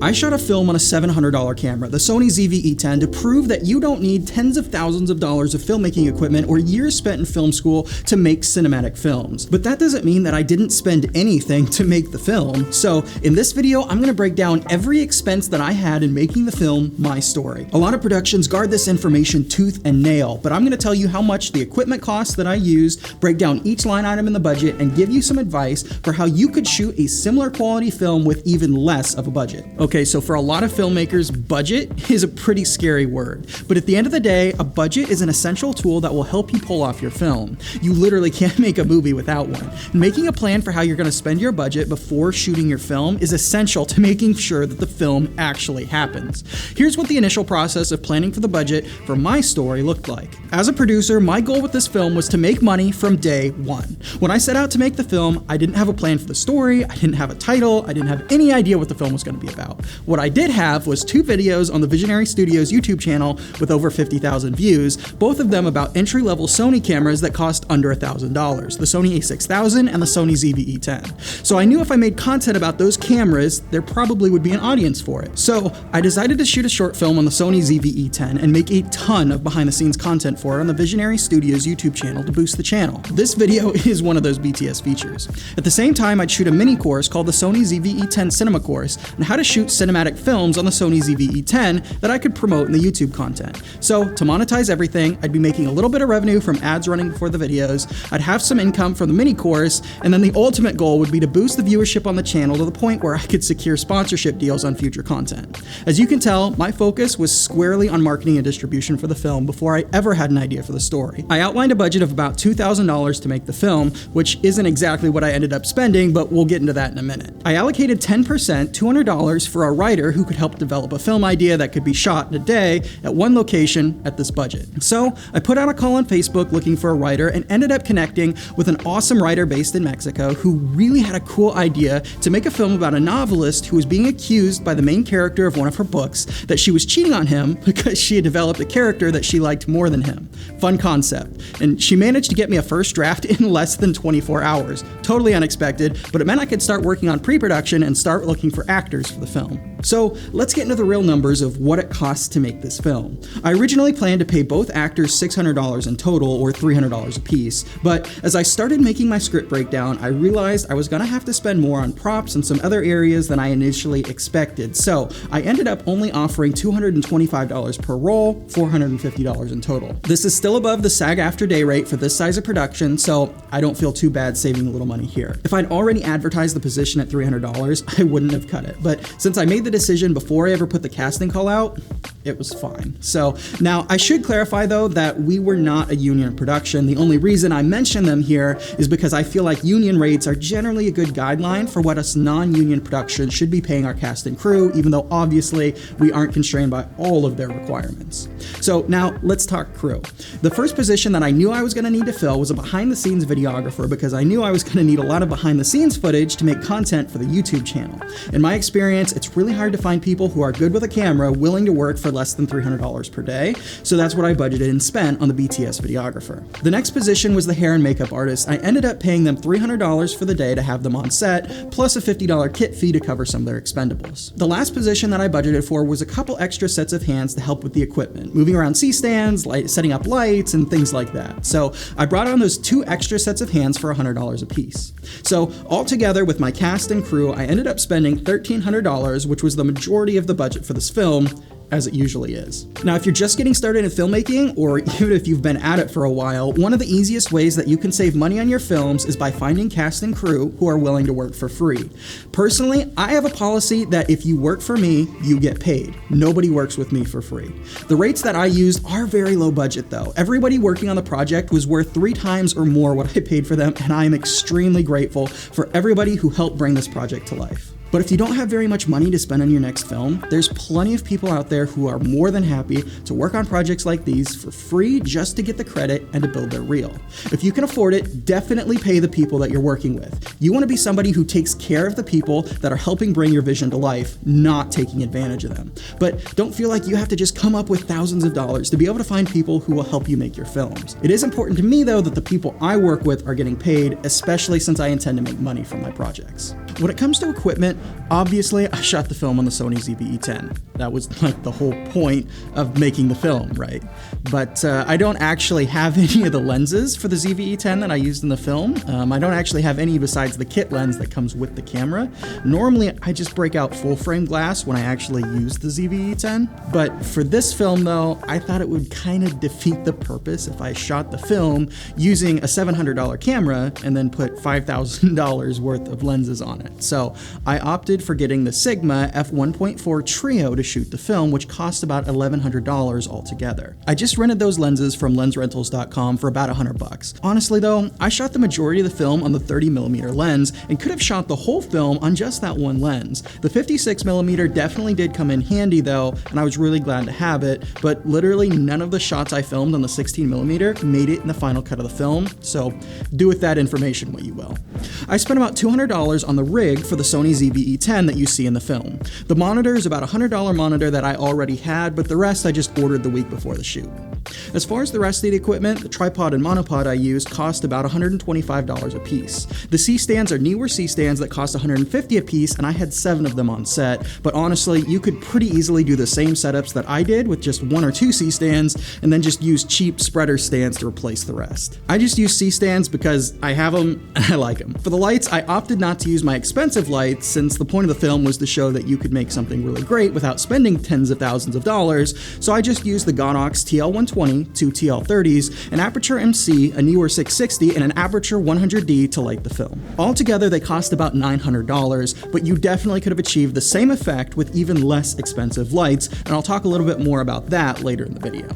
I shot a film on a $700 camera, the Sony ZV-E10, to prove that you don't need tens of thousands of dollars of filmmaking equipment or years spent in film school to make cinematic films. But that doesn't mean that I didn't spend anything to make the film. So in this video, I'm gonna break down every expense that I had in making the film My Story. A lot of productions guard this information tooth and nail, but I'm gonna tell you how much the equipment costs that I used, break down each line item in the budget, and give you some advice for how you could shoot a similar quality film with even less of a budget. Okay, so for a lot of filmmakers, budget is a pretty scary word. But at the end of the day, a budget is an essential tool that will help you pull off your film. You literally can't make a movie without one. Making a plan for how you're gonna spend your budget before shooting your film is essential to making sure that the film actually happens. Here's what the initial process of planning for the budget for My Story looked like. As a producer, my goal with this film was to make money from day one. When I set out to make the film, I didn't have a plan for the story, I didn't have a title, I didn't have any idea what the film was gonna be about. What I did have was 2 videos on the Visionary Studios YouTube channel with over 50,000 views, both of them about entry-level Sony cameras that cost under $1,000, the Sony a6000 and the Sony ZV-E10. So I knew if I made content about those cameras, there probably would be an audience for it. So I decided to shoot a short film on the Sony ZV-E10 and make a ton of behind-the-scenes content for it on the Visionary Studios YouTube channel to boost the channel. This video is one of those BTS features. At the same time, I'd shoot a mini course called the Sony ZV-E10 Cinema Course on how to shoot cinematic films on the Sony ZV-E10 that I could promote in the YouTube content. So to monetize everything, I'd be making a little bit of revenue from ads running before the videos, I'd have some income from the mini course, and then the ultimate goal would be to boost the viewership on the channel to the point where I could secure sponsorship deals on future content. As you can tell, my focus was squarely on marketing and distribution for the film before I ever had an idea for the story. I outlined a budget of about $2,000 to make the film, which isn't exactly what I ended up spending, but we'll get into that in a minute. I allocated 10%, $200 for a writer who could help develop a film idea that could be shot in a day at one location at this budget. So I put out a call on Facebook looking for a writer and ended up connecting with an awesome writer based in Mexico who really had a cool idea to make a film about a novelist who was being accused by the main character of one of her books that she was cheating on him because she had developed a character that she liked more than him. Fun concept. And she managed to get me a first draft in less than 24 hours. Totally unexpected, but it meant I could start working on pre-production and start looking for actors for the film. So let's get into the real numbers of what it costs to make this film. I originally planned to pay both actors $600 in total, or $300 a piece, but as I started making my script breakdown, I realized I was gonna have to spend more on props and some other areas than I initially expected. So I ended up only offering $225 per role, $450 in total. This is still above the SAG-AFTRA day rate for this size of production, so I don't feel too bad saving a little money here. If I'd already advertised the position at $300, I wouldn't have cut it, but since I made the decision before I ever put the casting call out, it was fine. So now I should clarify though that we were not a union production. The only reason I mention them here is because I feel like union rates are generally a good guideline for what us non-union productions should be paying our cast and crew, even though obviously we aren't constrained by all of their requirements. So now let's talk crew. The first position that I knew I was gonna need to fill was a behind the scenes videographer because I knew I was gonna need a lot of behind the scenes footage to make content for the YouTube channel. In my experience, it's really hard to find people who are good with a camera willing to work for less than $300 per day, so that's what I budgeted and spent on the BTS videographer. The next position was the hair and makeup artist. I ended up paying them $300 for the day to have them on set, plus a $50 kit fee to cover some of their expendables. The last position that I budgeted for was a couple extra sets of hands to help with the equipment, moving around C-stands, setting up lights, and things like that. So I brought on those 2 extra sets of hands for $100 a piece. So altogether with my cast and crew, I ended up spending $1,300, which was the majority of the budget for this film, as it usually is. Now, if you're just getting started in filmmaking, or even if you've been at it for a while, one of the easiest ways that you can save money on your films is by finding cast and crew who are willing to work for free. Personally, I have a policy that if you work for me, you get paid. Nobody works with me for free. The rates that I used are very low budget though. Everybody working on the project was worth 3 times or more what I paid for them, and I am extremely grateful for everybody who helped bring this project to life. But if you don't have very much money to spend on your next film, there's plenty of people out there who are more than happy to work on projects like these for free just to get the credit and to build their reel. If you can afford it, definitely pay the people that you're working with. You want to be somebody who takes care of the people that are helping bring your vision to life, not taking advantage of them. But don't feel like you have to just come up with thousands of dollars to be able to find people who will help you make your films. It is important to me though that the people I work with are getting paid, especially since I intend to make money from my projects. When it comes to equipment, equipment, obviously I shot the film on the Sony ZV-E10. That was like the whole point of making the film, right? But I don't actually have any of the lenses for the ZV-E10 that I used in the film. I don't actually have any besides the kit lens that comes with the camera. Normally I just break out full frame glass when I actually use the ZV-E10. But for this film though, I thought it would kind of defeat the purpose if I shot the film using a $700 camera and then put $5,000 worth of lenses on it. So I opted for getting the Sigma f1.4 Trio to shoot the film, which cost about $1,100 altogether. I just rented those lenses from lensrentals.com for about $100. Honestly though, I shot the majority of the film on the 30mm lens and could have shot the whole film on just that one lens. The 56mm definitely did come in handy though, and I was really glad to have it, but literally none of the shots I filmed on the 16mm made it in the final cut of the film, so do with that information what you will. I spent about $200 on the rig for the Sony ZV-E10 that you see in the film. The monitor is about a $100 monitor that I already had, but the rest I just ordered the week before the shoot. As far as the rest of the equipment, the tripod and monopod I used cost about $125 a piece. The C-stands are Neewer C-stands that cost $150 a piece, and I had 7 of them on set, but honestly, you could pretty easily do the same setups that I did with just 1 or 2 C-stands, and then just use cheap spreader stands to replace the rest. I just use C-stands because I have them and I like them. For the lights, I opted not to use my expensive lights since the point of the film was to show that you could make something really great without spending tens of thousands of dollars, so I just used the Gonox TL120, 2 TL30s, an Aperture MC, a Neewer 660, and an Aperture 100D to light the film. Altogether, they cost about $900, but you definitely could have achieved the same effect with even less expensive lights, and I'll talk a little bit more about that later in the video.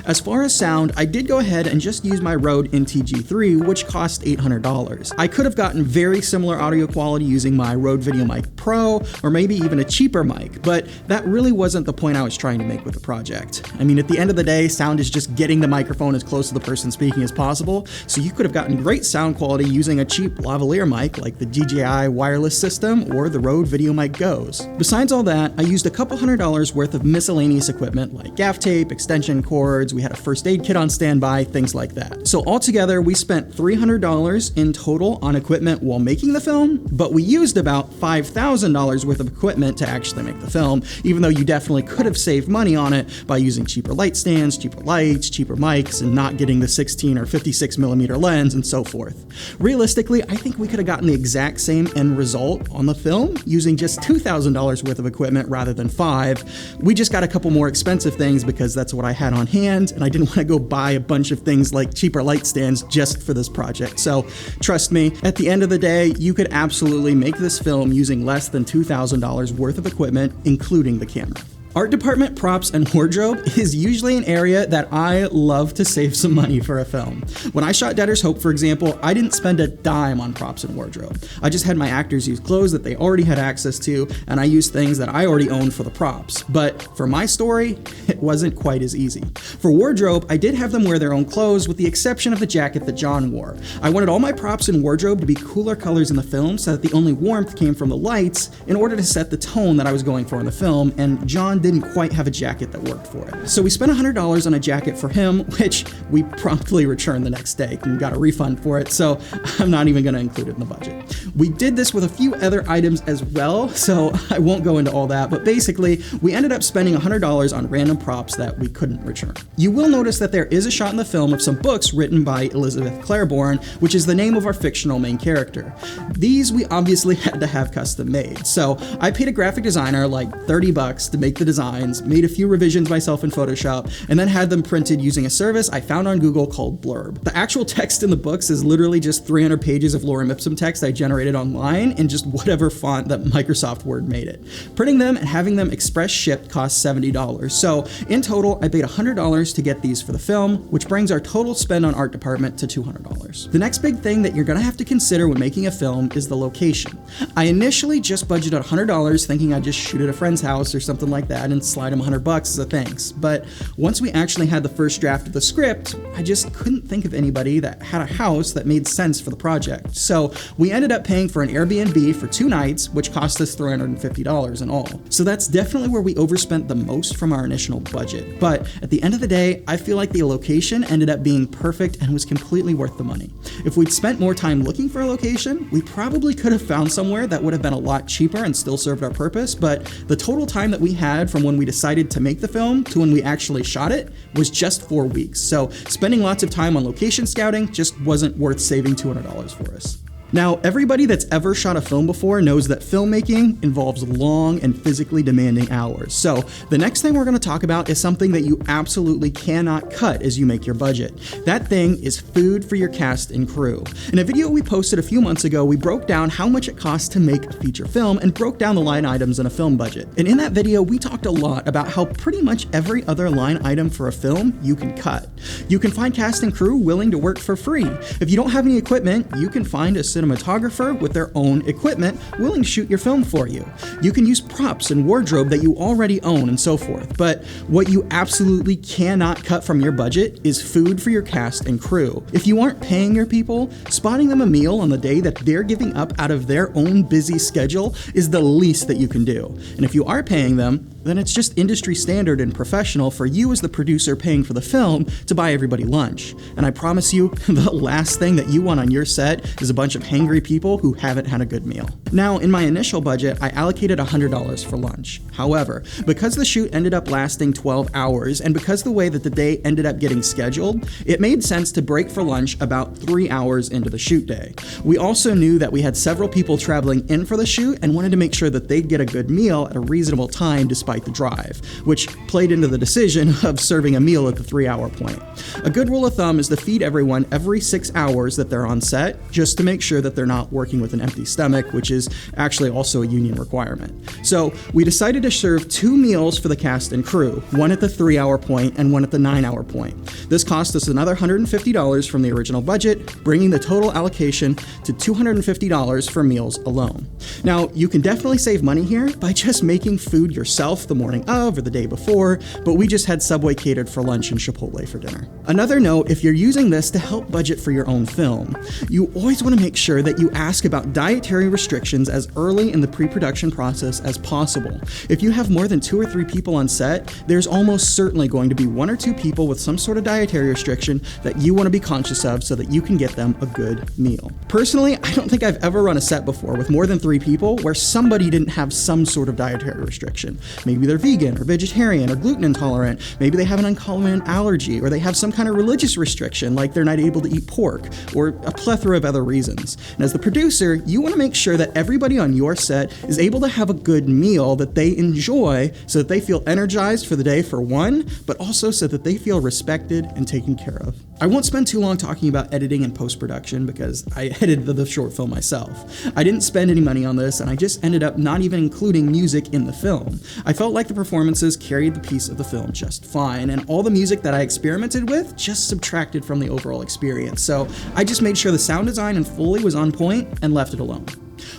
As far as sound, I did go ahead and just use my Rode NT-G3, which cost $800. I could have gotten very similar audio quality using my Rode VideoMic Pro, or maybe even a cheaper mic, but that really wasn't the point I was trying to make with the project. I mean, at the end of the day, sound is just getting the microphone as close to the person speaking as possible, so you could have gotten great sound quality using a cheap lavalier mic like the DJI wireless system or the Rode VideoMic Go's. Besides all that, I used a couple $100 worth of miscellaneous equipment like gaff tape, extension cords, we had a first aid kit on standby, things like that. So altogether, we spent $300 in total on equipment while making the film, but we used about $5,000 worth of equipment to actually make the film, even though you definitely could have saved money on it by using cheaper light stands, cheaper lights, cheaper mics, and not getting the 16 or 56mm lens and so forth. Realistically, I think we could have gotten the exact same end result on the film using just $2,000 worth of equipment rather than $5,000. We just got a couple more expensive things because that's what I had on hand, and I didn't want to go buy a bunch of things like cheaper light stands just for this project. So trust me, at the end of the day, you could absolutely make this film using less than $2,000 worth of equipment, including the camera. Art department, props, and wardrobe is usually an area that I love to save some money for a film. When I shot Debtor's Hope, for example, I didn't spend a dime on props and wardrobe. I just had my actors use clothes that they already had access to, and I used things that I already owned for the props. But for my story, it wasn't quite as easy. For wardrobe, I did have them wear their own clothes, with the exception of the jacket that John wore. I wanted all my props and wardrobe to be cooler colors in the film so that the only warmth came from the lights in order to set the tone that I was going for in the film, and John didn't quite have a jacket that worked for it. So we spent $100 on a jacket for him, which we promptly returned the next day and got a refund for it, so I'm not even going to include it in the budget. We did this with a few other items as well, so I won't go into all that, but basically, we ended up spending $100 on random props that we couldn't return. You will notice that there is a shot in the film of some books written by Elizabeth Claiborne, which is the name of our fictional main character. These we obviously had to have custom made, so I paid a graphic designer like $30 to make the designs, made a few revisions myself in Photoshop, and then had them printed using a service I found on Google called Blurb. The actual text in the books is literally just 300 pages of lorem ipsum text I generated online in just whatever font that Microsoft Word made it. Printing them and having them express shipped cost $70. So in total, I paid $100 to get these for the film, which brings our total spend on art department to $200. The next big thing that you're gonna have to consider when making a film is the location. I initially just budgeted $100 thinking I'd just shoot at a friend's house or something like that, dad and slide him $100 as a thanks. But once we actually had the first draft of the script, I just couldn't think of anybody that had a house that made sense for the project. So we ended up paying for an Airbnb for 2 nights, which cost us $350 in all. So that's definitely where we overspent the most from our initial budget. But at the end of the day, I feel like the location ended up being perfect and was completely worth the money. If we'd spent more time looking for a location, we probably could have found somewhere that would have been a lot cheaper and still served our purpose, but the total time that we had from when we decided to make the film to when we actually shot it was just 4 weeks. So spending lots of time on location scouting just wasn't worth saving $200 for us. Now, everybody that's ever shot a film before knows that filmmaking involves long and physically demanding hours. So the next thing we're going to talk about is something that you absolutely cannot cut as you make your budget. That thing is food for your cast and crew. In a video we posted a few months ago, we broke down how much it costs to make a feature film and broke down the line items in a film budget. And in that video, we talked a lot about how pretty much every other line item for a film you can cut. You can find cast and crew willing to work for free. If you don't have any equipment, you can find a cinematographer with their own equipment willing to shoot your film for you. You can use props and wardrobe that you already own and so forth. But what you absolutely cannot cut from your budget is food for your cast and crew. If you aren't paying your people, spotting them a meal on the day that they're giving up out of their own busy schedule is the least that you can do. And if you are paying them, then it's just industry standard and professional for you as the producer paying for the film to buy everybody lunch. And I promise you, the last thing that you want on your set is a bunch of hangry people who haven't had a good meal. Now, in my initial budget, I allocated $100 for lunch. However, because the shoot ended up lasting 12 hours, and because the way that the day ended up getting scheduled, it made sense to break for lunch about 3 hours into the shoot day. We also knew that we had several people traveling in for the shoot and wanted to make sure that they'd get a good meal at a reasonable time despite the drive, which played into the decision of serving a meal at the 3-hour point. A good rule of thumb is to feed everyone every 6 hours that they're on set, just to make sure that they're not working with an empty stomach, which is actually also a union requirement. So we decided to serve 2 meals for the cast and crew, one at the 3-hour point and one at the 9-hour point. This cost us another $150 from the original budget, bringing the total allocation to $250 for meals alone. Now, you can definitely save money here by just making food yourself the morning of or the day before, but we just had Subway catered for lunch and Chipotle for dinner. Another note, if you're using this to help budget for your own film, you always want to make sure that you ask about dietary restrictions as early in the pre-production process as possible. If you have more than 2 or 3 people on set, there's almost certainly going to be 1 or 2 people with some sort of dietary restriction that you want to be conscious of so that you can get them a good meal. Personally, I don't think I've ever run a set before with more than 3 people where somebody didn't have some sort of dietary restriction. Maybe they're vegan or vegetarian or gluten intolerant. Maybe they have an uncommon allergy, or they have some kind of religious restriction like they're not able to eat pork, or a plethora of other reasons. And as the producer, you want to make sure that everybody on your set is able to have a good meal that they enjoy so that they feel energized for the day for one, but also so that they feel respected and taken care of. I won't spend too long talking about editing and post-production because I edited the short film myself. I didn't spend any money on this, and I just ended up not even including music in the film. I felt like the performances carried the piece of the film just fine, and all the music that I experimented with just subtracted from the overall experience. So I just made sure the sound design and Foley was on point and left it alone.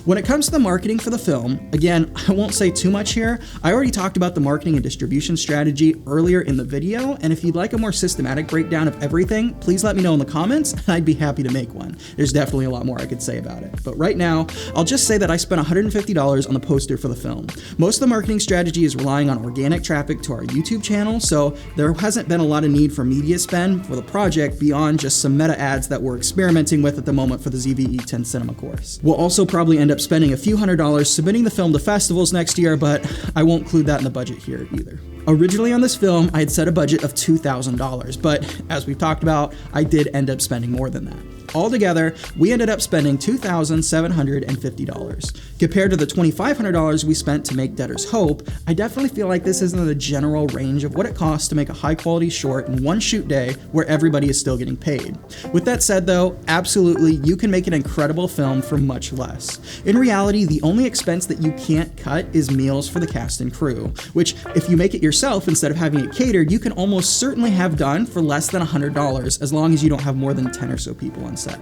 When it comes to the marketing for the film, again, I won't say too much here. I already talked about the marketing and distribution strategy earlier in the video, and if you'd like a more systematic breakdown of everything, please let me know in the comments, and I'd be happy to make one. There's definitely a lot more I could say about it. But right now, I'll just say that I spent $150 on the poster for the film. Most of the marketing strategy is relying on organic traffic to our YouTube channel, so there hasn't been a lot of need for media spend for the project beyond just some meta ads that we're experimenting with at the moment for the ZVE 10 Cinema course. We'll also probably end up spending a few $100s submitting the film to festivals next year, but I won't include that in the budget here either. Originally on this film, I had set a budget of $2,000, but as we've talked about, I did end up spending more than that. Altogether, we ended up spending $2,750. Compared to the $2,500 we spent to make Debtor's Hope, I definitely feel like this isn't the general range of what it costs to make a high-quality short in one shoot day where everybody is still getting paid. With that said though, absolutely, you can make an incredible film for much less. In reality, the only expense that you can't cut is meals for the cast and crew, which if you make it yourself instead of having it catered, you can almost certainly have done for less than $100 as long as you don't have more than 10 or so people on set. set.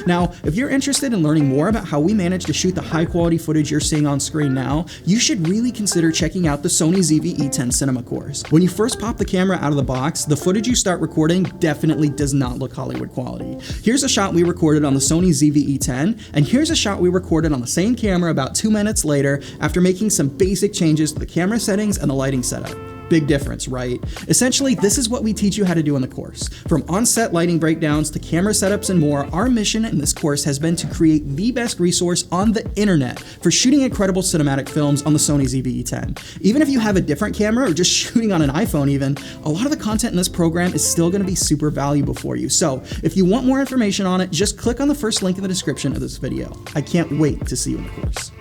Now, if you're interested in learning more about how we manage to shoot the high quality footage you're seeing on screen now, you should really consider checking out the Sony ZV-E10 Cinema course. When you first pop the camera out of the box, the footage you start recording definitely does not look Hollywood quality. Here's a shot we recorded on the Sony ZV-E10, and here's a shot we recorded on the same camera about 2 minutes later after making some basic changes to the camera settings and the lighting setup. Big difference, right? Essentially, this is what we teach you how to do in the course. From on-set lighting breakdowns to camera setups and more, our mission in this course has been to create the best resource on the internet for shooting incredible cinematic films on the Sony ZV-E10. Even if you have a different camera or just shooting on an iPhone even, a lot of the content in this program is still going to be super valuable for you. So if you want more information on it, just click on the first link in the description of this video. I can't wait to see you in the course.